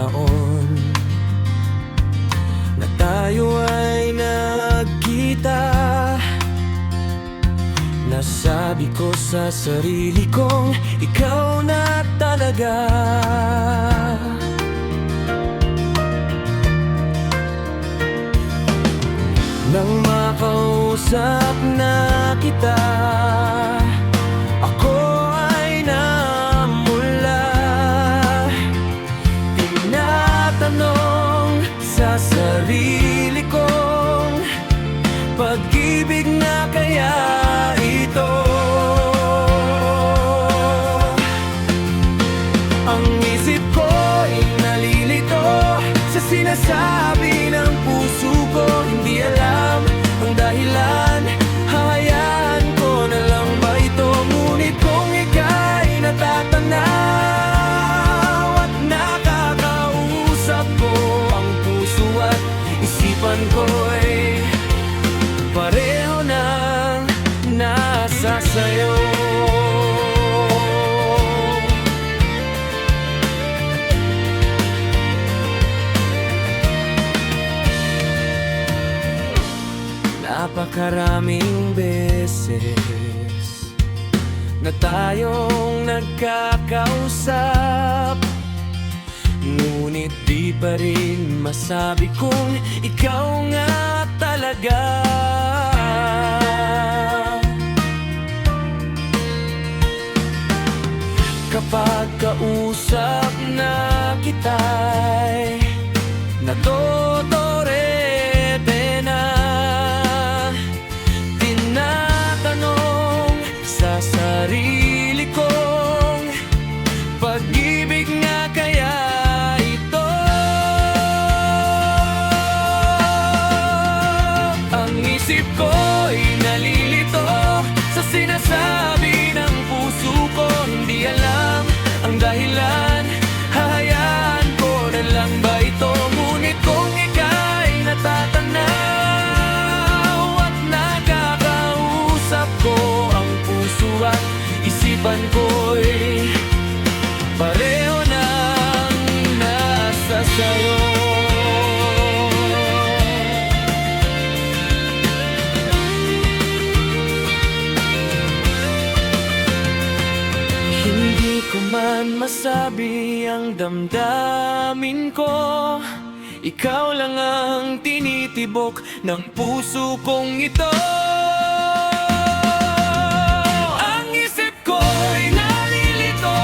taon na tayo ay nagkita. Nasabi ko sa sarili kong ikaw na talaga. Nang makausap na kita, ako ay namula. Tinatanong sa sarili kong, pag-ibig na kaya ito? Ang isip ko'y nalilito sa sinasabi ng puso ko. Hindi alam ang dahilan, hayaan ko na lang ba ito? Ngunit kung ika'y natatanaw at nakakausap ko, ang puso at isipan ko'y pareho nang nasa sayo. Napakaraming beses na tayong nagkakausap, ngunit di pa rin masabi kung ikaw nga talaga. Kapag kausap na kita'y natotorete na. Tinatanong sa sarili kong, pag-ibig nga kaya ito? Ang isip ko'y nalilito sa sinasabi ng puso ko. Hindi alam ang dahilan, hahayaan ko na lang ba ito? Ngunit kung ika'y natatanaw at nakakausap ko, ang puso at isipan ko'y pareho nang nasa sayo. Hindi ko man masabi ang damdamin ko, ikaw lang ang tinitibok ng puso kong ito. Ang isip ko'y nalilito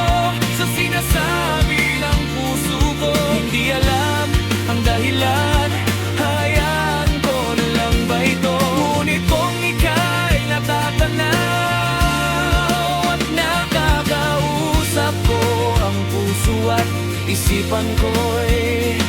sa sinasabi ng puso ko. Hindi alam ang dahilan, hayaan ko na lang ba ito? Ngunit kung ika'y natatanaw at nakakausap ko, ang puso at isipan ko'y